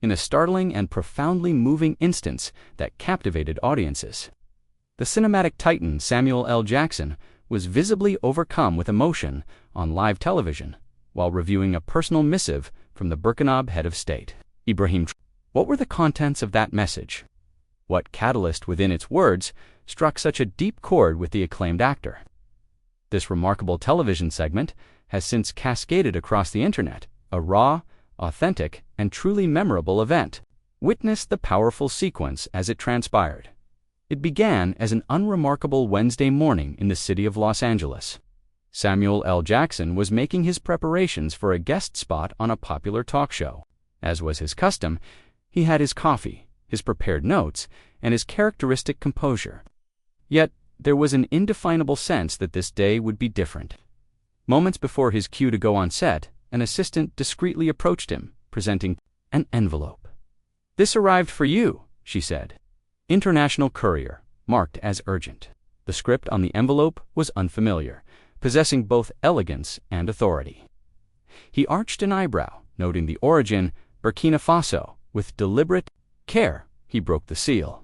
in a startling and profoundly moving instance that captivated audiences. The cinematic titan Samuel L. Jackson was visibly overcome with emotion on live television while reviewing a personal missive from the Burkina head of state, Ibrahim Traoré. What were the contents of that message? What catalyst within its words struck such a deep chord with the acclaimed actor? This remarkable television segment has since cascaded across the internet, a raw, authentic, and truly memorable event. Witness the powerful sequence as it transpired. It began as an unremarkable Wednesday morning in the city of Los Angeles. Samuel L. Jackson was making his preparations for a guest spot on a popular talk show. As was his custom, he had his coffee, his prepared notes, and his characteristic composure. Yet, there was an indefinable sense that this day would be different. Moments before his cue to go on set, an assistant discreetly approached him, presenting an envelope. "This arrived for you," she said. International courier, marked as urgent. The script on the envelope was unfamiliar, possessing both elegance and authority. He arched an eyebrow, noting the origin, Burkina Faso. With deliberate care, he broke the seal.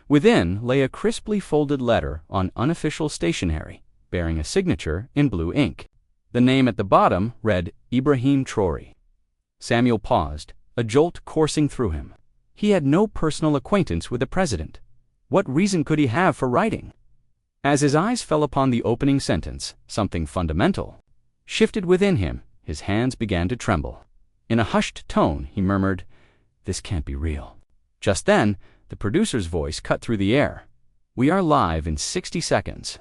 Within lay a crisply folded letter on unofficial stationery, bearing a signature in blue ink. The name at the bottom read Ibrahim Traoré. Samuel paused, a jolt coursing through him. He had no personal acquaintance with the president. What reason could he have for writing? As his eyes fell upon the opening sentence, something fundamental shifted within him. His hands began to tremble. In a hushed tone, he murmured, "This can't be real." Just then, the producer's voice cut through the air. "We are live in 60 seconds.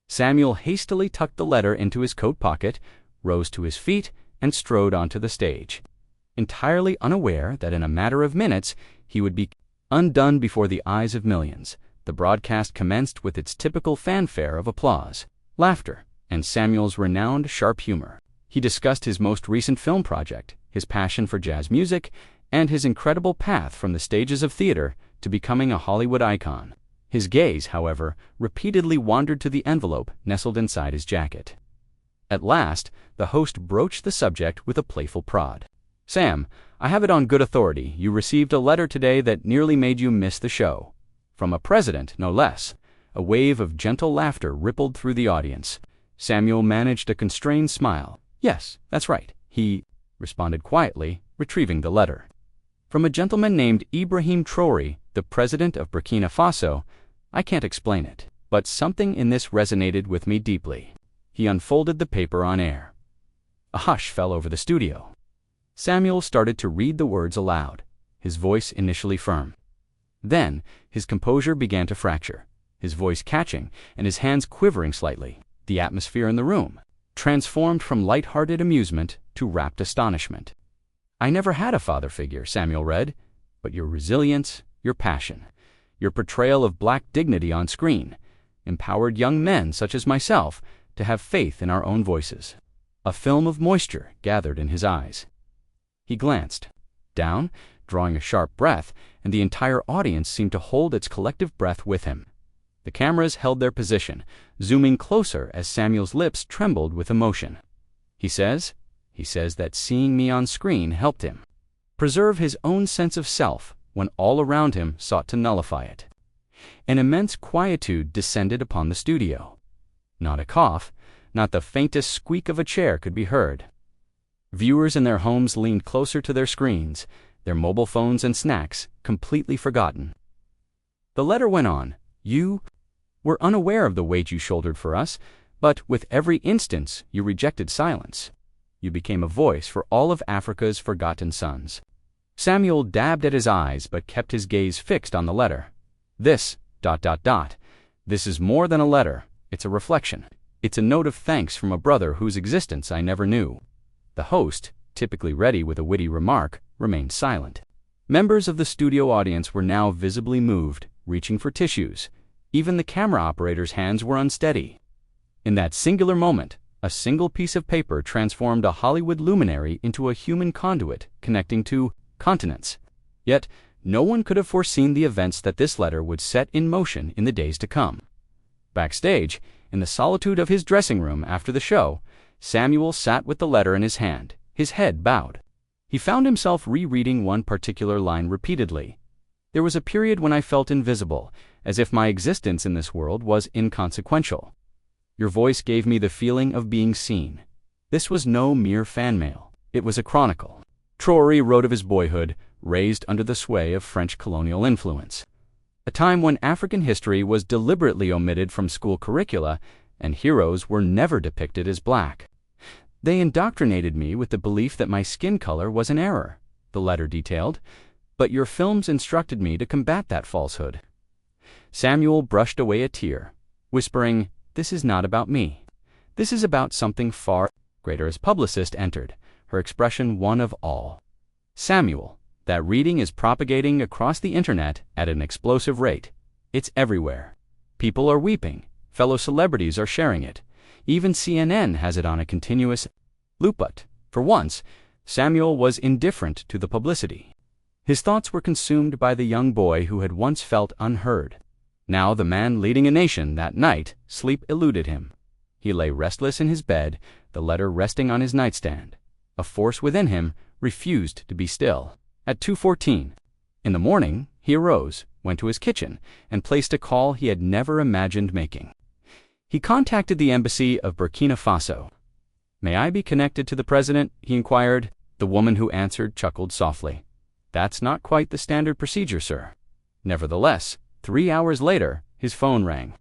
Samuel hastily tucked the letter into his coat pocket, rose to his feet, and strode onto the stage, entirely unaware that in a matter of minutes he would be undone before the eyes of millions. The broadcast commenced with its typical fanfare of applause, laughter, and Samuel's renowned sharp humor. He discussed his most recent film project, his passion for jazz music, and his incredible path from the stages of theater to becoming a Hollywood icon. His gaze, however, repeatedly wandered to the envelope nestled inside his jacket. At last, the host broached the subject with a playful prod. "Sam, I have it on good authority. You received a letter today that nearly made you miss the show. From a president, no less." A wave of gentle laughter rippled through the audience. Samuel managed a constrained smile. "Yes, that's right," he responded quietly, retrieving the letter. "From a gentleman named Ibrahim Traoré, the president of Burkina Faso. I can't explain it, but something in this resonated with me deeply." He unfolded the paper on air. A hush fell over the studio. Samuel started to read the words aloud, his voice initially firm. Then, his composure began to fracture, his voice catching and his hands quivering slightly. The atmosphere in the room transformed from light-hearted amusement to rapt astonishment. "I never had a father figure," Samuel read, "but your resilience, your passion, your portrayal of black dignity on screen, empowered young men such as myself to have faith in our own voices." A film of moisture gathered in his eyes. He glanced down, drawing a sharp breath, and the entire audience seemed to hold its collective breath with him. The cameras held their position, zooming closer as Samuel's lips trembled with emotion. He says that seeing me on screen helped him preserve his own sense of self when all around him sought to nullify it. An immense quietude descended upon the studio. Not a cough, not the faintest squeak of a chair could be heard. Viewers in their homes leaned closer to their screens, their mobile phones and snacks completely forgotten. The letter went on. "You were unaware of the weight you shouldered for us, but with every instance you rejected silence. You became a voice for all of Africa's forgotten sons." Samuel dabbed at his eyes but kept his gaze fixed on the letter. This is more than a letter. It's a reflection. It's a note of thanks from a brother whose existence I never knew." The host, typically ready with a witty remark, remained silent. Members of the studio audience were now visibly moved, reaching for tissues. Even the camera operator's hands were unsteady. In that singular moment, a single piece of paper transformed a Hollywood luminary into a human conduit connecting two continents. Yet, no one could have foreseen the events that this letter would set in motion in the days to come. Backstage, in the solitude of his dressing room after the show, Samuel sat with the letter in his hand, his head bowed. He found himself rereading one particular line repeatedly. There was a period when I felt invisible, as if my existence in this world was inconsequential. Your voice gave me the feeling of being seen. This was no mere fan mail. It was a chronicle. Traoré wrote of his boyhood, raised under the sway of French colonial influence. A time when African history was deliberately omitted from school curricula and heroes were never depicted as black. They indoctrinated me with the belief that my skin color was an error, the letter detailed, but your films instructed me to combat that falsehood. Samuel brushed away a tear, whispering, "This is not about me. This is about something far greater." As publicist entered, her expression one of awe. "Samuel, that reading is propagating across the internet at an explosive rate. It's everywhere. People are weeping. Fellow celebrities are sharing it. Even CNN has it on a continuous loop." But, for once, Samuel was indifferent to the publicity. His thoughts were consumed by the young boy who had once felt unheard. Now the man leading a nation that night, sleep eluded him. He lay restless in his bed, the letter resting on his nightstand. A force within him refused to be still. At 2:14 in the morning, he arose, went to his kitchen, and placed a call he had never imagined making. He contacted the embassy of Burkina Faso. "May I be connected to the president?" he inquired. The woman who answered chuckled softly. "That's not quite the standard procedure, sir." Nevertheless, 3 hours later, his phone rang.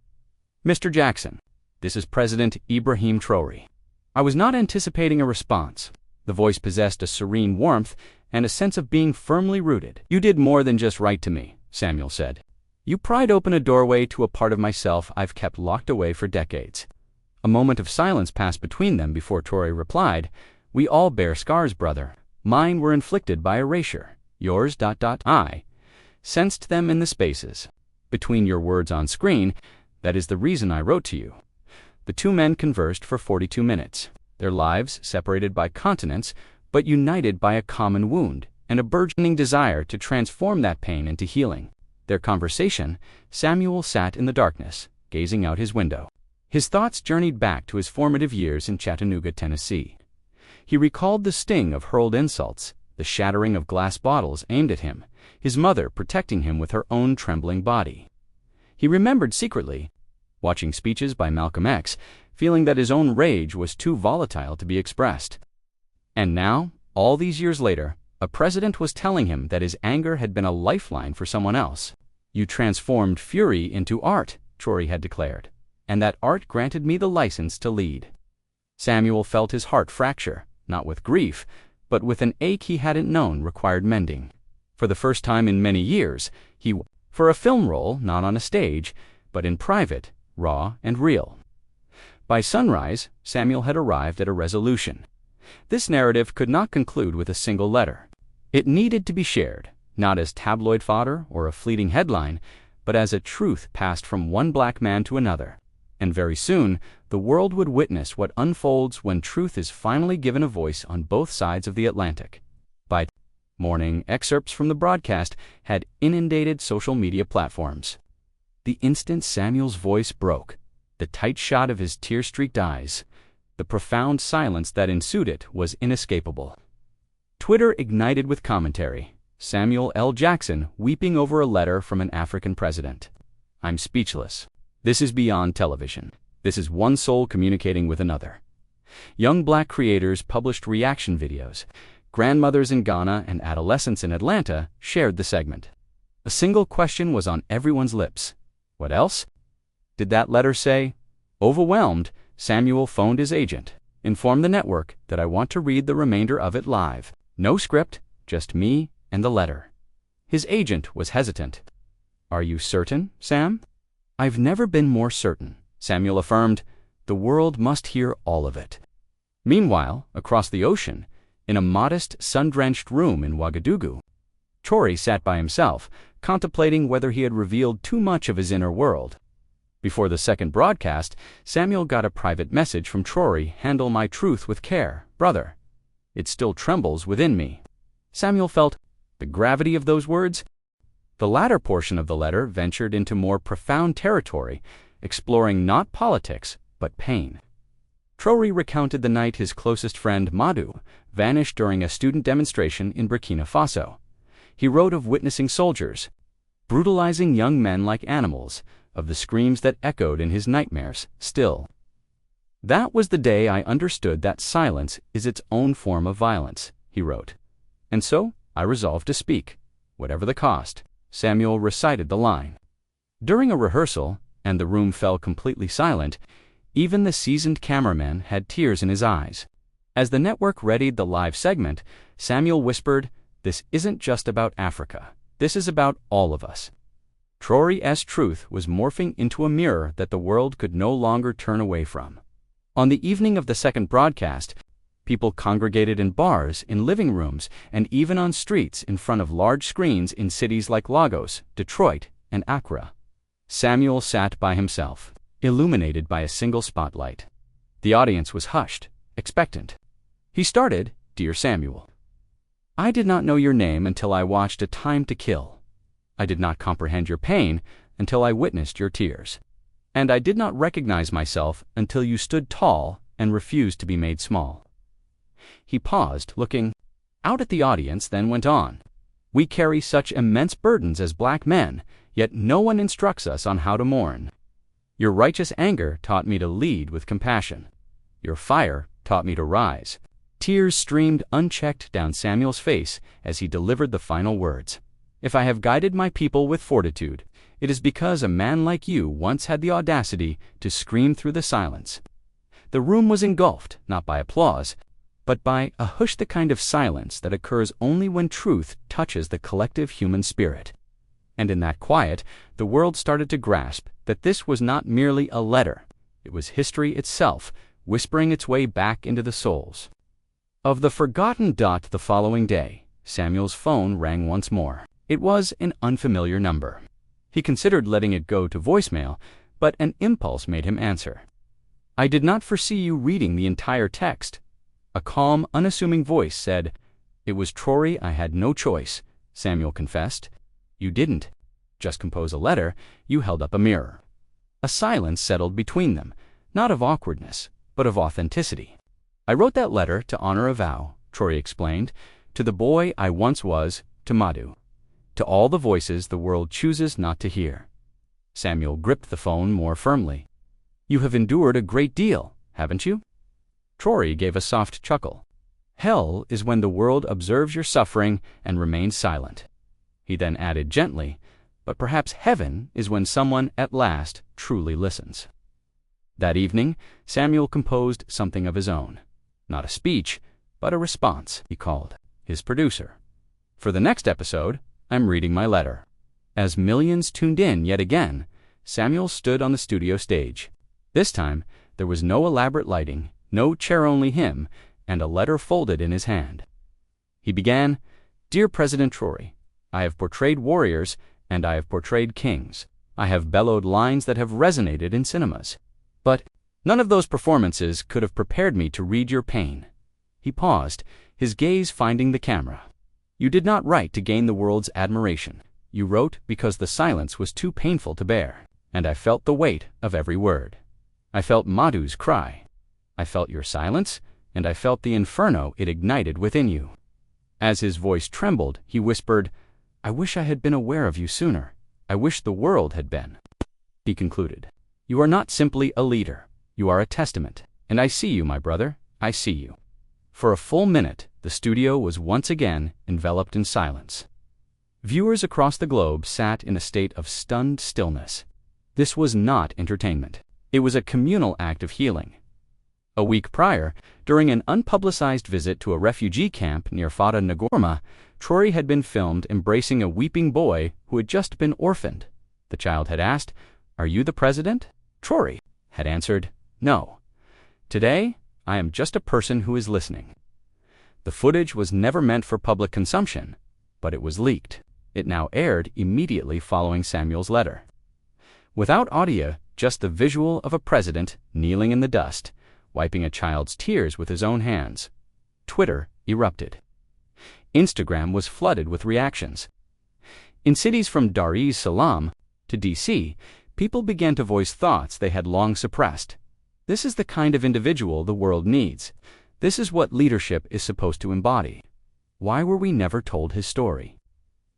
"Mr. Jackson, this is President Ibrahim Traoré." I was not anticipating a response. The voice possessed a serene warmth and a sense of being firmly rooted. "You did more than just write to me," Samuel said. "You pried open a doorway to a part of myself I've kept locked away for decades." A moment of silence passed between them before Traoré replied, "We all bear scars, brother. Mine were inflicted by erasure. Yours... I sensed them in the spaces between your words on screen. That is the reason I wrote to you." The two men conversed for 42 minutes, their lives separated by continents, but united by a common wound and a burgeoning desire to transform that pain into healing. Their conversation, Samuel sat in the darkness, gazing out his window. His thoughts journeyed back to his formative years in Chattanooga, Tennessee. He recalled the sting of hurled insults, the shattering of glass bottles aimed at him, his mother protecting him with her own trembling body. He remembered secretly watching speeches by Malcolm X, feeling that his own rage was too volatile to be expressed. And now, all these years later, a president was telling him that his anger had been a lifeline for someone else. "You transformed fury into art," Traoré had declared, "and that art granted me the license to lead." Samuel felt his heart fracture, not with grief, but with an ache he hadn't known required mending. For the first time in many years, he for a film role not on a stage, but in private, raw and real. By sunrise, Samuel had arrived at a resolution. This narrative could not conclude with a single letter. It needed to be shared, not as tabloid fodder or a fleeting headline, but as a truth passed from one black man to another. And very soon, the world would witness what unfolds when truth is finally given a voice on both sides of the Atlantic. By morning, excerpts from the broadcast had inundated social media platforms. The instant Samuel's voice broke, the tight shot of his tear-streaked eyes, the profound silence that ensued it was inescapable. Twitter ignited with commentary. Samuel L. Jackson weeping over a letter from an African president. "I'm speechless. This is beyond television. This is one soul communicating with another." Young black creators published reaction videos. Grandmothers in Ghana and adolescents in Atlanta shared the segment. A single question was on everyone's lips. What else? Did that letter say? Overwhelmed, Samuel phoned his agent. "Inform the network that I want to read the remainder of it live. No script, just me and the letter." His agent was hesitant. "Are you certain, Sam?" "I've never been more certain," Samuel affirmed. "The world must hear all of it." Meanwhile, across the ocean, in a modest, sun-drenched room in Ouagadougou, Traoré sat by himself, contemplating whether he had revealed too much of his inner world. Before the second broadcast, Samuel got a private message from Traoré. "Handle my truth with care, brother. It still trembles within me." Samuel felt the gravity of those words. The latter portion of the letter ventured into more profound territory, exploring not politics, but pain. Traoré recounted the night his closest friend, Madou, vanished during a student demonstration in Burkina Faso. He wrote of witnessing soldiers brutalizing young men like animals, of the screams that echoed in his nightmares still. "That was the day I understood that silence is its own form of violence," he wrote. "And so I resolved to speak, whatever the cost." Samuel recited the line. During a rehearsal, and the room fell completely silent, even the seasoned cameraman had tears in his eyes. As the network readied the live segment, Samuel whispered, "This isn't just about Africa. This is about all of us." Traoré's truth was morphing into a mirror that the world could no longer turn away from. On the evening of the second broadcast, people congregated in bars, in living rooms, and even on streets in front of large screens in cities like Lagos, Detroit, and Accra. Samuel sat by himself, illuminated by a single spotlight. The audience was hushed, expectant. He started, "Dear Samuel, I did not know your name until I watched A Time to Kill. I did not comprehend your pain until I witnessed your tears. And I did not recognize myself until you stood tall and refused to be made small." He paused, looking out at the audience, then went on. "We carry such immense burdens as black men, yet no one instructs us on how to mourn. Your righteous anger taught me to lead with compassion. Your fire taught me to rise." Tears streamed unchecked down Samuel's face as he delivered the final words. "If I have guided my people with fortitude, it is because a man like you once had the audacity to scream through the silence." The room was engulfed, not by applause, but by a hush, the kind of silence that occurs only when truth touches the collective human spirit. And in that quiet, the world started to grasp that this was not merely a letter. It was history itself, whispering its way back into the souls of the forgotten. The following day, Samuel's phone rang once more. It was an unfamiliar number. He considered letting it go to voicemail, but an impulse made him answer. "I did not foresee you reading the entire text." A calm, unassuming voice said. "It was Traoré. I had no choice," Samuel confessed. "You didn't just compose a letter, you held up a mirror." A silence settled between them, not of awkwardness, but of authenticity. "I wrote that letter to honor a vow," Traoré explained, "to the boy I once was, to Madou, to all the voices the world chooses not to hear." Samuel gripped the phone more firmly. "You have endured a great deal, haven't you?" Traoré gave a soft chuckle. "Hell is when the world observes your suffering and remains silent." He then added gently, "But perhaps heaven is when someone at last truly listens." That evening, Samuel composed something of his own. Not a speech, but a response. He called his producer. "For the next episode, I'm reading my letter." As millions tuned in yet again, Samuel stood on the studio stage. This time, there was no elaborate lighting, no chair, only him, and a letter folded in his hand. He began, "Dear President Traoré, I have portrayed warriors and I have portrayed kings. I have bellowed lines that have resonated in cinemas. But none of those performances could have prepared me to read your pain." He paused, his gaze finding the camera. "You did not write to gain the world's admiration. You wrote because the silence was too painful to bear. And I felt the weight of every word. I felt Madou's cry. I felt your silence, and I felt the inferno it ignited within you." As his voice trembled, he whispered, "I wish I had been aware of you sooner. I wish the world had been." He concluded, "You are not simply a leader. You are a testament. And I see you, my brother. I see you." For a full minute, the studio was once again enveloped in silence. Viewers across the globe sat in a state of stunned stillness. This was not entertainment. It was a communal act of healing. A week prior, during an unpublicized visit to a refugee camp near Fata Ngorma, Traoré had been filmed embracing a weeping boy who had just been orphaned. The child had asked, "Are you the president?" Traoré had answered, "No. Today, I am just a person who is listening." The footage was never meant for public consumption, but it was leaked. It now aired immediately following Samuel's letter. Without audio, just the visual of a president kneeling in the dust, wiping a child's tears with his own hands. Twitter erupted. Instagram was flooded with reactions. In cities from Dar es Salaam to DC, people began to voice thoughts they had long suppressed. This is the kind of individual the world needs. This is what leadership is supposed to embody. Why were we never told his story?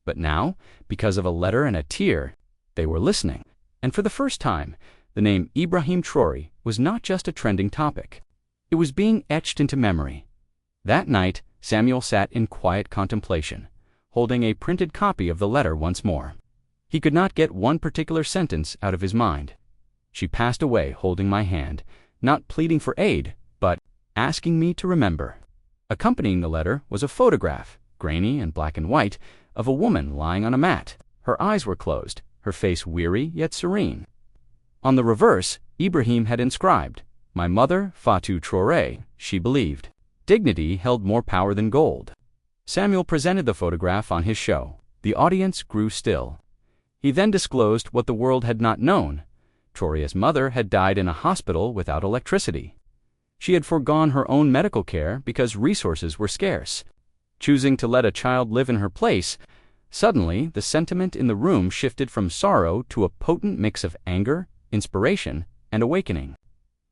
But now, because of a letter and a tear, they were listening. And for the first time, the name Ibrahim Traoré was not just a trending topic. It was being etched into memory. That night, Samuel sat in quiet contemplation, holding a printed copy of the letter once more. He could not get one particular sentence out of his mind. She passed away holding my hand, not pleading for aid, but asking me to remember. Accompanying the letter was a photograph, grainy and black and white, of a woman lying on a mat. Her eyes were closed, her face weary yet serene. On the reverse, Ibrahim had inscribed, "My mother, Fatou Traoré, she believed. Dignity held more power than gold." Samuel presented the photograph on his show. The audience grew still. He then disclosed what the world had not known. Traoré's mother had died in a hospital without electricity. She had foregone her own medical care because resources were scarce. Choosing to let a child live in her place, suddenly the sentiment in the room shifted from sorrow to a potent mix of anger, inspiration, and awakening.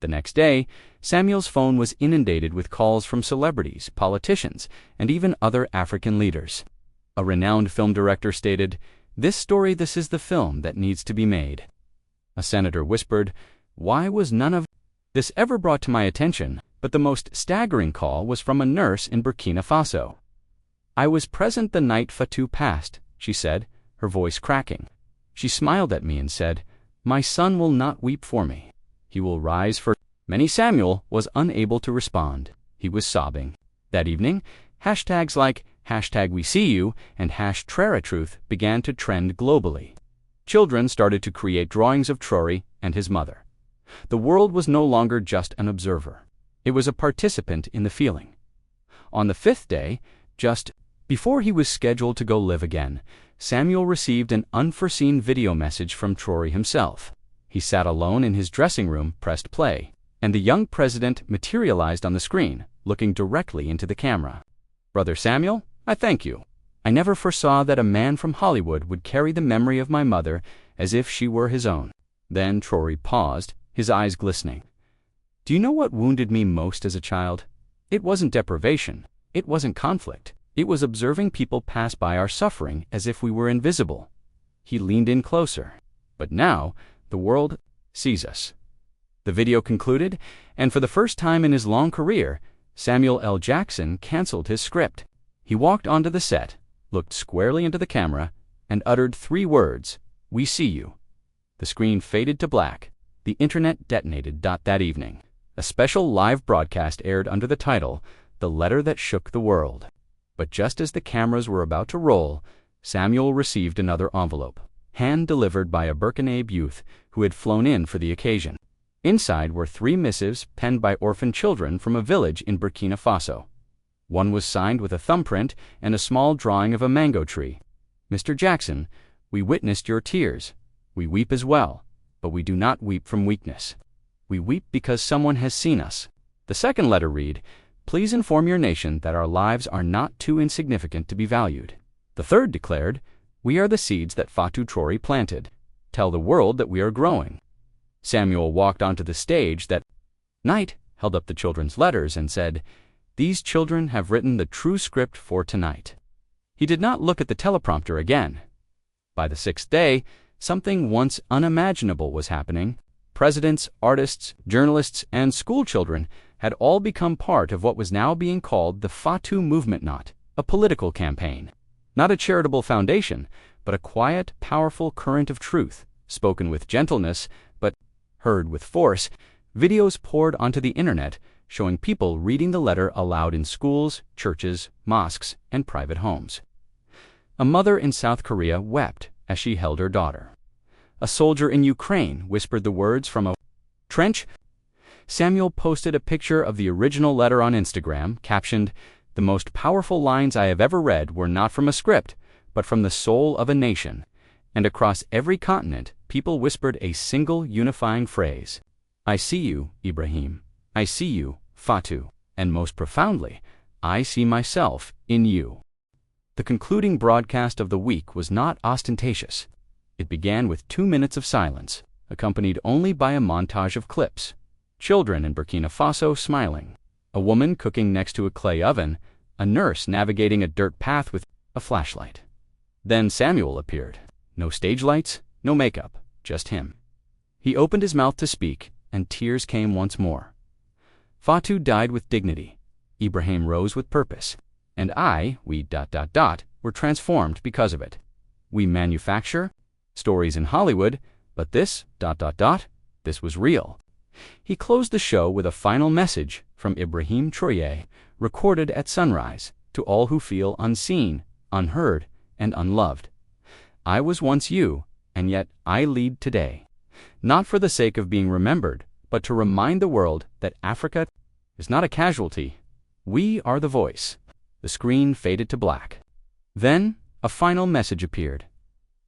The next day, Samuel's phone was inundated with calls from celebrities, politicians, and even other African leaders. A renowned film director stated, "This is the film that needs to be made." A senator whispered, "Why was none of this ever brought to my attention?" But the most staggering call was from a nurse in Burkina Faso. "I was present the night Fatou passed," she said, her voice cracking. She smiled at me and said, "My son will not weep for me. He will rise for many." Samuel was unable to respond. He was sobbing. That evening, hashtags like #WeSeeYou and #TraoréTruth began to trend globally. Children started to create drawings of Traoré and his mother. The world was no longer just an observer. It was a participant in the feeling. On the fifth day, just before he was scheduled to go live again, Samuel received an unforeseen video message from Traoré himself. He sat alone in his dressing room, pressed play, and the young president materialized on the screen, looking directly into the camera. "Brother Samuel, I thank you. I never foresaw that a man from Hollywood would carry the memory of my mother as if she were his own." Then Traoré paused, his eyes glistening. "Do you know what wounded me most as a child? It wasn't deprivation. It wasn't conflict. It was observing people pass by our suffering as if we were invisible." He leaned in closer. "But now, the world sees us." The video concluded, and for the first time in his long career, Samuel L. Jackson canceled his script. He walked onto the set, looked squarely into the camera, and uttered 3 words, "We see you." The screen faded to black. The internet detonated. That evening, a special live broadcast aired under the title, "The Letter That Shook the World." But just as the cameras were about to roll, Samuel received another envelope, hand-delivered by a Burkina youth who had flown in for the occasion. Inside were 3 missives penned by orphan children from a village in Burkina Faso. One was signed with a thumbprint and a small drawing of a mango tree. "Mr. Jackson, we witnessed your tears. We weep as well, but we do not weep from weakness. We weep because someone has seen us." The second letter read, "Please inform your nation that our lives are not too insignificant to be valued." The third declared, "We are the seeds that Fatou Traoré planted. Tell the world that we are growing." Samuel walked onto the stage that night, held up the children's letters, and said, "These children have written the true script for tonight." He did not look at the teleprompter again. By the 6th day, something once unimaginable was happening. Presidents, artists, journalists, and schoolchildren had all become part of what was now being called the Fatou movement, not a political campaign, not a charitable foundation, but a quiet, powerful current of truth, spoken with gentleness, but heard with force. Videos poured onto the internet, showing people reading the letter aloud in schools, churches, mosques, and private homes. A mother in South Korea wept as she held her daughter. A soldier in Ukraine whispered the words from a trench. Samuel posted a picture of the original letter on Instagram, captioned, "The most powerful lines I have ever read were not from a script, but from the soul of a nation." And across every continent, people whispered a single unifying phrase, "I see you, Ibrahim. I see you, Fatou. And most profoundly, I see myself in you." The concluding broadcast of the week was not ostentatious. It began with 2 minutes of silence, accompanied only by a montage of clips. children in Burkina Faso smiling, a woman cooking next to a clay oven, a nurse navigating a dirt path with a flashlight. Then Samuel appeared. No stage lights, no makeup, just him. He opened his mouth to speak, and tears came once more. Fatou died with dignity. Ibrahim rose with purpose. And we were transformed because of it. We manufacture stories in Hollywood, but this was real. He closed the show with a final message from Ibrahim Traoré, recorded at sunrise, to all who feel unseen, unheard, and unloved. I was once you, and yet I lead today. Not for the sake of being remembered, but to remind the world that Africa is not a casualty. We are the voice. The screen faded to black. Then, a final message appeared.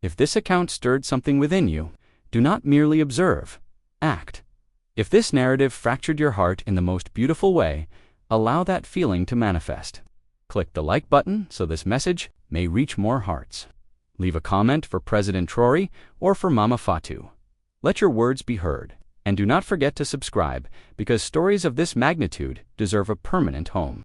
If this account stirred something within you, do not merely observe, act. If this narrative fractured your heart in the most beautiful way, allow that feeling to manifest. Click the like button so this message may reach more hearts. Leave a comment for President Traoré or for Mama Fatou. Let your words be heard. And do not forget to subscribe, because stories of this magnitude deserve a permanent home.